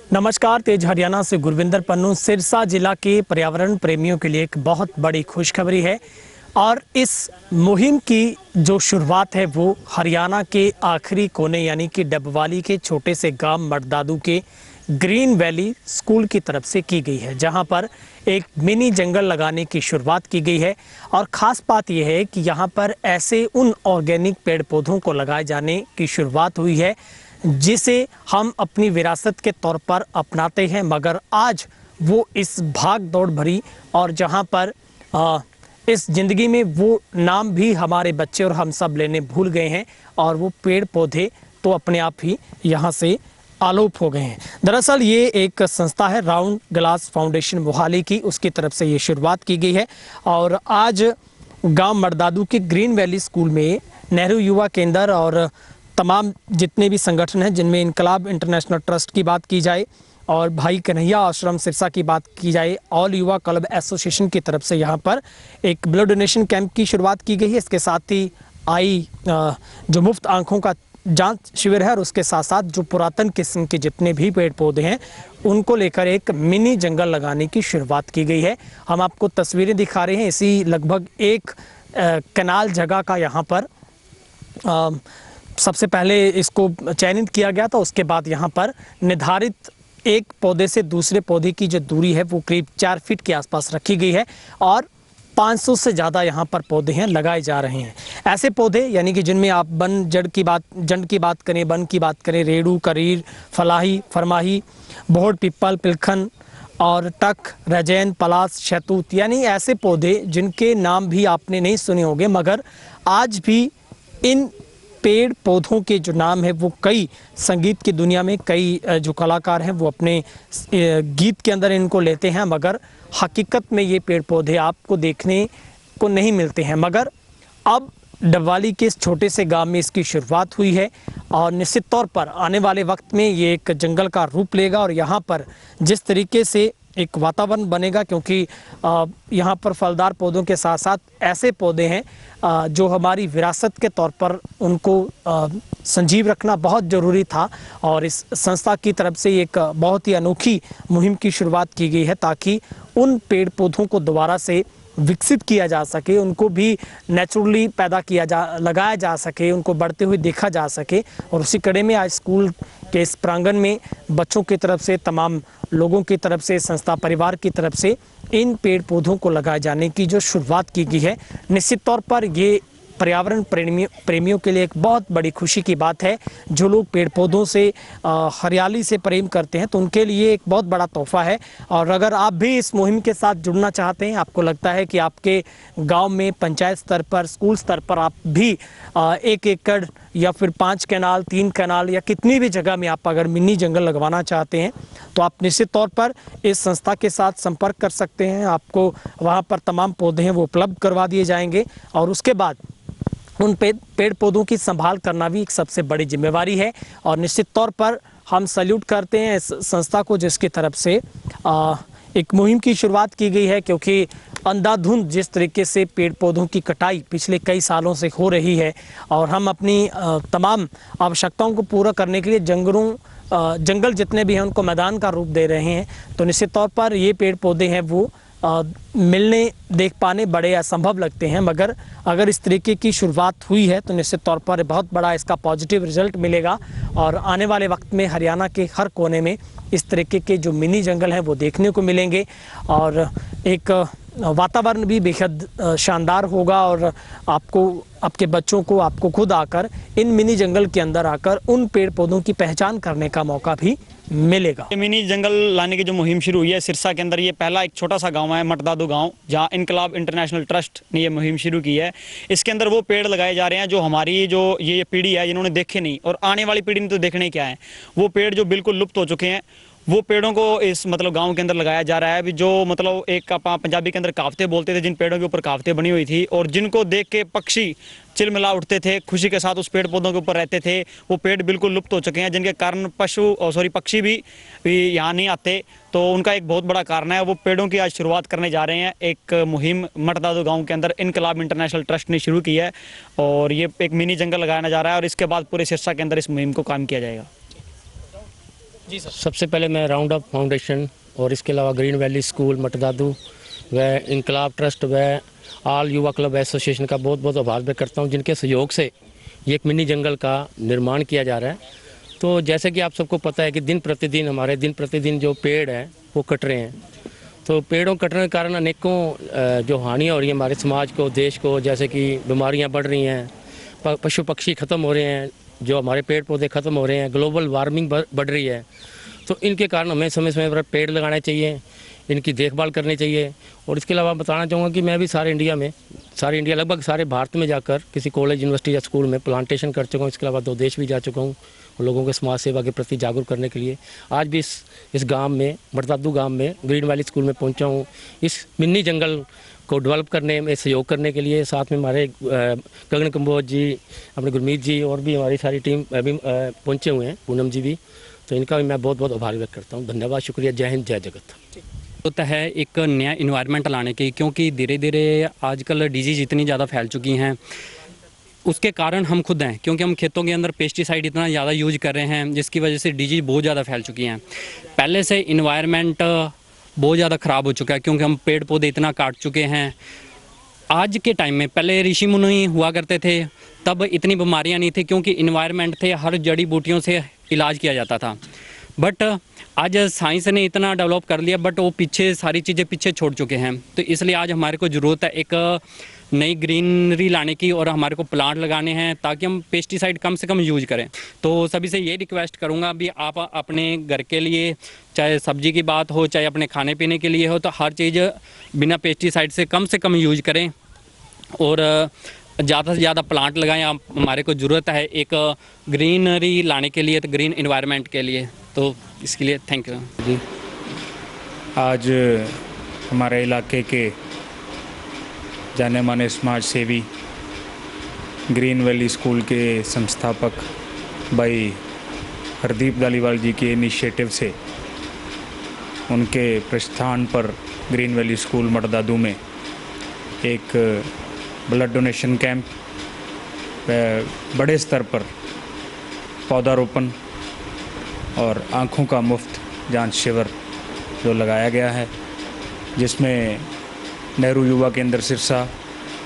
नमस्कार। तेज हरियाणा से गुरविंदर पन्नू। सिरसा जिला के पर्यावरण प्रेमियों के लिए एक बहुत बड़ी खुशखबरी है और इस मुहिम की जो शुरुआत है वो हरियाणा के आखिरी कोने यानी कि डबवाली के छोटे से गांव मडदादू के ग्रीन वैली स्कूल की तरफ से की गई है, जहां पर एक मिनी जंगल लगाने की शुरुआत की गई है। और ख़ास बात यह है कि यहां पर ऐसे उन ऑर्गेनिक पेड़ पौधों को लगाए जाने की शुरुआत हुई है जिसे हम अपनी विरासत के तौर पर अपनाते हैं, मगर आज वो इस भाग दौड़ भरी और जहां पर इस ज़िंदगी में वो नाम भी हमारे बच्चे और हम सब लेने भूल गए हैं और वो पेड़ पौधे तो अपने आप ही यहाँ से आलोप हो गए हैं। दरअसल ये एक संस्था है राउंड ग्लास फाउंडेशन मोहाली की, उसकी तरफ से ये शुरुआत की गई है। और आज गांव मडदादू के ग्रीन वैली स्कूल में नेहरू युवा केंद्र और तमाम जितने भी संगठन हैं, जिनमें इनकलाब इंटरनेशनल ट्रस्ट की बात की जाए और भाई कन्हैया आश्रम सिरसा की बात की जाए, ऑल युवा क्लब एसोसिएशन की तरफ से यहाँ पर एक ब्लड डोनेशन कैंप की शुरुआत की गई है। इसके साथ ही जो मुफ्त आंखों का जांच शिविर है और उसके साथ साथ जो पुरातन किस्म के जितने भी पेड़ पौधे हैं उनको लेकर एक मिनी जंगल लगाने की शुरुआत की गई है। हम आपको तस्वीरें दिखा रहे हैं। इसी लगभग एक कनाल जगह का यहाँ पर सबसे पहले इसको चयनित किया गया था। उसके बाद यहाँ पर निर्धारित एक पौधे से दूसरे पौधे की जो दूरी है वो करीब 4 फीट के आसपास रखी गई है और 500 से ज़्यादा यहाँ पर पौधे हैं लगाए जा रहे हैं। ऐसे पौधे यानी कि जिनमें आप जड़ की बात करें, बन की बात करें, रेड़ू, करीर, फलाही, फरमाही, बोहड़, पिप्पल, पिलखन और टक, रजैन, पलास, शहतूत, यानी ऐसे पौधे जिनके नाम भी आपने नहीं सुने होंगे, मगर आज भी इन पेड़ पौधों के जो नाम है वो कई संगीत की दुनिया में कई जो कलाकार हैं वो अपने गीत के अंदर इनको लेते हैं, मगर हकीकत में ये पेड़ पौधे आपको देखने को नहीं मिलते हैं। मगर अब डबवाली के इस छोटे से गांव में इसकी शुरुआत हुई है और निश्चित तौर पर आने वाले वक्त में ये एक जंगल का रूप लेगा और यहाँ पर जिस तरीके से एक वातावरण बनेगा, क्योंकि यहाँ पर फलदार पौधों के साथ साथ ऐसे पौधे हैं जो हमारी विरासत के तौर पर उनको संजीव रखना बहुत ज़रूरी था। और इस संस्था की तरफ से एक बहुत ही अनोखी मुहिम की शुरुआत की गई है ताकि उन पेड़ पौधों को दोबारा से विकसित किया जा सके, उनको भी नेचुरली लगाया जा सके, उनको बढ़ते हुए देखा जा सके। और उसी कड़े में आज स्कूल के इस प्रांगण में बच्चों की तरफ से, तमाम लोगों की तरफ से, संस्था परिवार की तरफ से इन पेड़ पौधों को लगाए जाने की जो शुरुआत की गई है, निश्चित तौर पर ये पर्यावरण प्रेमियों के लिए एक बहुत बड़ी खुशी की बात है। जो लोग पेड़ पौधों से हरियाली से प्रेम करते हैं तो उनके लिए एक बहुत बड़ा तोहफा है। और अगर आप भी इस मुहिम के साथ जुड़ना चाहते हैं, आपको लगता है कि आपके गांव में पंचायत स्तर पर, स्कूल स्तर पर आप भी 1 एकड़ या फिर 5 कैनाल, 3 कैनाल या कितनी भी जगह में आप अगर मिनी जंगल लगवाना चाहते हैं तो आप निश्चित तौर पर इस संस्था के साथ संपर्क कर सकते हैं। आपको वहाँ पर तमाम पौधे हैं वो उपलब्ध करवा दिए जाएंगे और उसके बाद उन पेड़ पौधों की संभाल करना भी एक सबसे बड़ी जिम्मेवारी है। और निश्चित तौर पर हम सैल्यूट करते हैं इस संस्था को जिसकी तरफ से एक मुहिम की शुरुआत की गई है, क्योंकि अंधाधुंध जिस तरीके से पेड़ पौधों की कटाई पिछले कई सालों से हो रही है और हम अपनी तमाम आवश्यकताओं को पूरा करने के लिए जंगल जितने भी हैं उनको मैदान का रूप दे रहे हैं, तो निश्चित तौर पर ये पेड़ पौधे हैं वो मिलने देख पाने बड़े असंभव लगते हैं। मगर अगर इस तरीके की शुरुआत हुई है तो निश्चित तौर पर बहुत बड़ा इसका पॉजिटिव रिजल्ट मिलेगा और आने वाले वक्त में हरियाणा के हर कोने में इस तरीके के जो मिनी जंगल हैं वो देखने को मिलेंगे और एक वातावरण भी बेहद शानदार होगा और आपको, आपके बच्चों को, आपको खुद आकर इन मिनी जंगल के अंदर आकर उन पेड़ पौधों की पहचान करने का मौका भी मिलेगा। मिनी जंगल लाने की जो मुहिम शुरू हुई है सिरसा के अंदर, ये पहला एक छोटा सा गांव है मडदादू गांव, जहां इनकलाब इंटरनेशनल ट्रस्ट ने ये मुहिम शुरू की है। इसके अंदर वो पेड़ लगाए जा रहे हैं जो हमारी जो ये पीढ़ी है जिन्होंने देखे नहीं और आने वाली पीढ़ी ने तो देखने क्या है, वो पेड़ जो बिल्कुल लुप्त हो चुके हैं वो पेड़ों को इस गांव के अंदर लगाया जा रहा है। अभी जो एक पंजाबी के अंदर कहावतें बोलते थे, जिन पेड़ों के ऊपर कहावतें बनी हुई थी और जिनको देख के पक्षी चिलमिला उठते थे, खुशी के साथ उस पेड़ पौधों के ऊपर रहते थे, वो पेड़ बिल्कुल लुप्त हो चुके हैं, जिनके कारण पक्षी भी यहाँ नहीं आते। तो उनका एक बहुत बड़ा कारण है, वो पेड़ों की आज शुरुआत करने जा रहे हैं। एक मुहिम मडदादू गांव के अंदर इनकलाब इंटरनेशनल ट्रस्ट ने शुरू की है और ये एक मिनी जंगल लगाया जा रहा है और इसके बाद पूरे सिरसा के अंदर इस मुहिम को काम किया जाएगा। जी सर। सबसे पहले मैं राउंड अप फाउंडेशन और इसके अलावा ग्रीन वैली स्कूल मटदादू व इनकलाब ट्रस्ट व ऑल युवा क्लब एसोसिएशन का बहुत बहुत आभार व्यक्त करता हूँ, जिनके सहयोग से ये एक मिनी जंगल का निर्माण किया जा रहा है। तो जैसे कि आप सबको पता है कि दिन प्रतिदिन जो पेड़ हैं वो कट रहे हैं। तो पेड़ों कटने के कारण अनेकों जो हानियाँ हो रही हैं हमारे समाज को, देश को, जैसे कि बीमारियाँ बढ़ रही हैं, पशु पक्षी ख़त्म हो रहे हैं, जो हमारे पेड़ पौधे ख़त्म हो रहे हैं, ग्लोबल वार्मिंग बढ़ रही है। तो इनके कारण हमें समय समय पर पेड़ लगाने चाहिए, इनकी देखभाल करनी चाहिए। और इसके अलावा बताना चाहूँगा कि मैं भी सारे इंडिया लगभग सारे भारत में जाकर किसी कॉलेज, यूनिवर्सिटी या स्कूल में प्लांटेशन कर चुका हूँ। इसके अलावा 2 देश भी जा चुका हूँ लोगों के समाज सेवा के प्रति जागरूक करने के लिए। आज भी इस गांव में, मटदादू गांव में ग्रीन वैली स्कूल में पहुंचा हूं, इस मिनी जंगल को डेवलप करने में सहयोग करने के लिए। साथ में हमारे गगन कंबोज जी, अपने गुरमीत जी और भी हमारी सारी टीम अभी पहुंचे हुए हैं, पूनम जी भी। तो इनका भी मैं बहुत बहुत आभार व्यक्त करता हूँ। धन्यवाद, शुक्रिया, जय हिंद, जय जगत। होता है एक नया इन्वायरमेंट लाने की, क्योंकि धीरे धीरे आजकल डिजीज़ इतनी ज़्यादा फैल चुकी हैं, उसके कारण हम खुद हैं, क्योंकि हम खेतों के अंदर पेस्टिसाइड इतना ज़्यादा यूज कर रहे हैं, जिसकी वजह से डिजीज़ बहुत ज़्यादा फैल चुकी हैं। पहले से इन्वायरमेंट बहुत ज़्यादा ख़राब हो चुका है, क्योंकि हम पेड़ पौधे इतना काट चुके हैं। आज के टाइम में, पहले ऋषि मुनि हुआ करते थे, तब इतनी बीमारियां नहीं थी, क्योंकि इन्वायरमेंट थे, हर जड़ी बूटियों से इलाज किया जाता था। बट आज साइंस ने इतना डेवलप कर लिया, बट वो सारी चीज़ें पीछे छोड़ चुके हैं। तो इसलिए आज हमारे को ज़रूरत है एक नई ग्रीनरी लाने की, और हमारे को प्लांट लगाने हैं ताकि हम पेस्टिसाइड कम से कम यूज करें। तो सभी से ये रिक्वेस्ट करूँगा भी आप अपने घर के लिए, चाहे सब्जी की बात हो, चाहे अपने खाने पीने के लिए हो, तो हर चीज़ बिना पेस्टिसाइड से कम यूज करें, और ज़्यादा से ज़्यादा प्लांट लगाएं। हमारे को ज़रूरत है एक ग्रीनरी लाने के लिए, तो ग्रीन इन्वायरमेंट के लिए। तो इसके लिए थैंक यू जी। आज हमारे इलाके के जाने माने समाज सेवी ग्रीन वैली स्कूल के संस्थापक भाई हरदीप धालीवाल जी के इनिशिएटिव से, उनके प्रस्थान पर ग्रीन वैली स्कूल मटदादू में एक ब्लड डोनेशन कैंप, बड़े स्तर पर पौधारोपण और आँखों का मुफ्त जांच शिविर जो लगाया गया है, जिसमें नेहरू युवा केंद्र सिरसा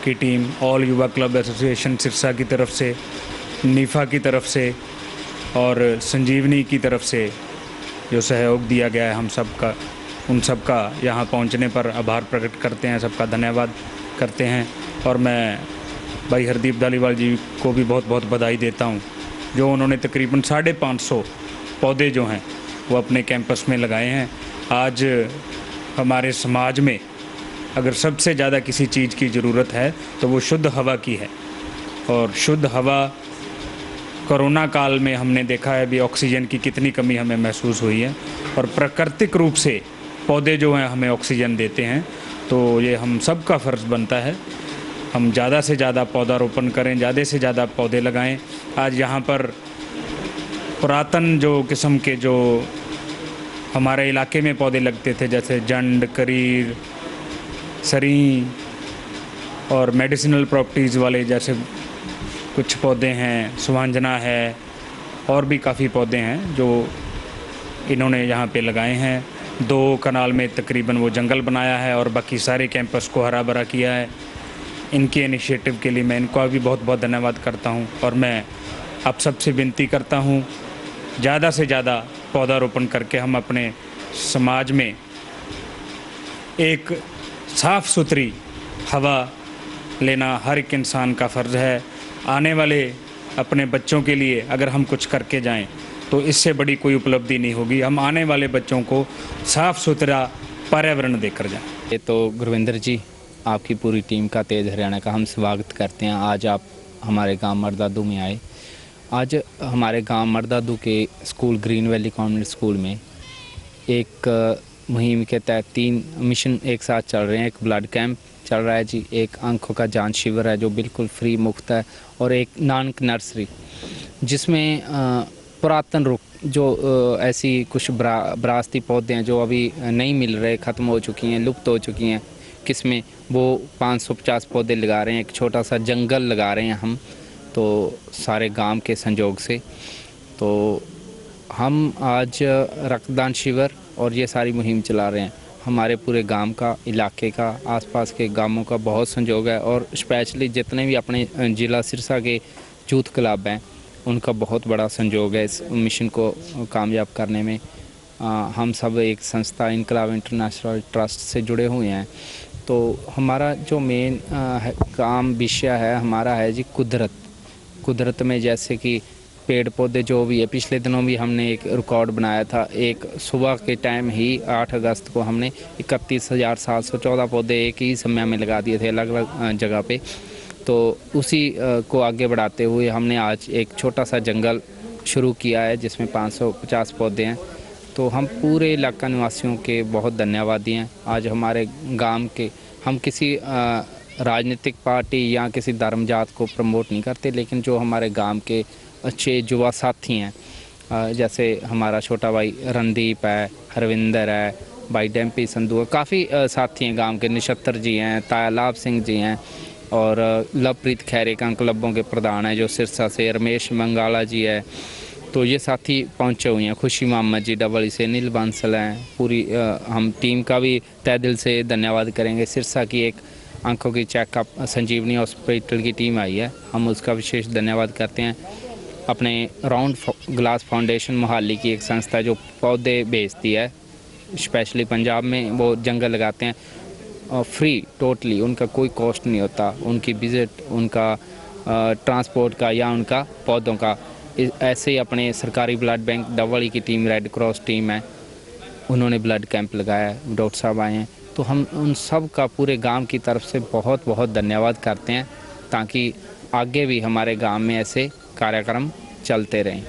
की टीम, ऑल युवा क्लब एसोसिएशन सिरसा की तरफ से, नीफा की तरफ से और संजीवनी की तरफ से जो सहयोग दिया गया है, हम सब का, उन सब का यहाँ पहुँचने पर आभार प्रकट करते हैं, सबका धन्यवाद करते हैं। और मैं भाई हरदीप धालीवाल जी को भी बहुत बहुत बधाई देता हूँ, जो उन्होंने तकरीबन 550 पौधे जो हैं वो अपने कैंपस में लगाए हैं। आज हमारे समाज में अगर सबसे ज़्यादा किसी चीज़ की ज़रूरत है तो वो शुद्ध हवा की है, और शुद्ध हवा कोरोना काल में हमने देखा है भी ऑक्सीजन की कितनी कमी हमें महसूस हुई है, और प्राकृतिक रूप से पौधे जो हैं हमें ऑक्सीजन देते हैं। तो ये हम सब का फ़र्ज़ बनता है, हम ज़्यादा से ज़्यादा पौधारोपण करें, ज़्यादा से ज़्यादा पौधे लगाएं। आज यहाँ पर पुरातन जो किस्म के जो हमारे इलाके में पौधे लगते थे, जैसे जंड, करीर, सरी और मेडिसिनल प्रॉपर्टीज़ वाले जैसे कुछ पौधे हैं, सुहांजना है, और भी काफ़ी पौधे हैं जो इन्होंने यहाँ पे लगाए हैं। 2 कनाल में तकरीबन वो जंगल बनाया है और बाकी सारे कैंपस को हरा भरा किया है। इनके इनिशिएटिव के लिए मैं इनको भी बहुत बहुत धन्यवाद करता हूँ, और मैं आप सबसे विनती करता हूँ ज़्यादा से ज़्यादा पौधारोपण करके हम अपने समाज में एक साफ़ सुथरी हवा लेना हर एक इंसान का फ़र्ज़ है। आने वाले अपने बच्चों के लिए अगर हम कुछ करके जाएं तो इससे बड़ी कोई उपलब्धि नहीं होगी। हम आने वाले बच्चों को साफ़ सुथरा पर्यावरण देकर जाएं। ये तो गुरविंदर जी, आपकी पूरी टीम का, तेज़ हरियाणा का हम स्वागत करते हैं। आज आप हमारे गांव मटदादू में आए। आज हमारे गांव मटदादू के school green valley convent school में एक मुहिम के तहत 3 मिशन एक साथ चल रहे हैं। एक ब्लड कैंप चल रहा है जी, एक आंखों का जांच शिविर है जो बिल्कुल फ्री मुफ्त है, और एक नानक नर्सरी जिसमें पुरातन रुख जो ऐसी कुछ विरासती पौधे हैं जो अभी नहीं मिल रहे, ख़त्म हो चुकी हैं, लुप्त हो चुकी हैं किस्में, वो 550 पौधे लगा रहे हैं। एक छोटा सा जंगल लगा रहे हैं हम, तो सारे गांव के संजोग से। तो हम आज रक्तदान शिविर और ये सारी मुहिम चला रहे हैं। हमारे पूरे गांव का, इलाके का, आसपास के गांवों का बहुत सहयोग है और स्पेशली जितने भी अपने ज़िला सिरसा के यूथ क्लब हैं उनका बहुत बड़ा सहयोग है इस मिशन को कामयाब करने में। हम सब एक संस्था इनकलाब इंटरनेशनल ट्रस्ट से जुड़े हुए हैं। तो हमारा जो मेन काम विषय है हमारा है जी कुदरत में, जैसे कि पेड़ पौधे जो भी है। पिछले दिनों भी हमने एक रिकॉर्ड बनाया था। एक सुबह के टाइम ही 8 अगस्त को हमने 31,714 पौधे एक ही समय में लगा दिए थे अलग अलग जगह पे। तो उसी को आगे बढ़ाते हुए हमने आज एक छोटा सा जंगल शुरू किया है जिसमें 550 पौधे हैं। तो हम पूरे इलाका निवासियों के बहुत धन्यवादी हैं। आज हमारे गांव के, हम किसी राजनीतिक पार्टी या किसी धर्म जात को प्रमोट नहीं करते, लेकिन जो हमारे गांव के अच्छे युवा साथी हैं, जैसे हमारा छोटा भाई रणदीप है, हरविंदर है, भाई डेम्पी संधू है, काफ़ी साथी हैं गांव के। निशत्तर जी हैं, तायालाभ सिंह जी हैं और लवप्रीत खैरे का क्लबों के प्रधान है जो सिरसा से, रमेश मंगाला जी है। तो ये साथी पहुंचे हुए हैं। खुशी मोहम्मद जी डबल से, नील बांसल हैं। पूरी हम टीम का भी तहे दिल से धन्यवाद करेंगे। सिरसा की एक आंखों की चेकअप संजीवनी हॉस्पिटल की टीम आई है, हम उसका विशेष धन्यवाद करते हैं। अपने राउंड ग्लास फाउंडेशन मोहाली की एक संस्था जो पौधे बेचती है, स्पेशली पंजाब में वो जंगल लगाते हैं और फ्री टोटली, उनका कोई कॉस्ट नहीं होता। उनकी विज़िट, उनका ट्रांसपोर्ट का या उनका पौधों का। ऐसे ही अपने सरकारी ब्लड बैंक डबल की टीम, रेड क्रॉस टीम है, उन्होंने ब्लड कैंप लगाया है, डॉक्टर साहब आए हैं। तो हम उन सब का पूरे गांव की तरफ से बहुत बहुत धन्यवाद करते हैं ताकि आगे भी हमारे गांव में ऐसे कार्यक्रम चलते रहें।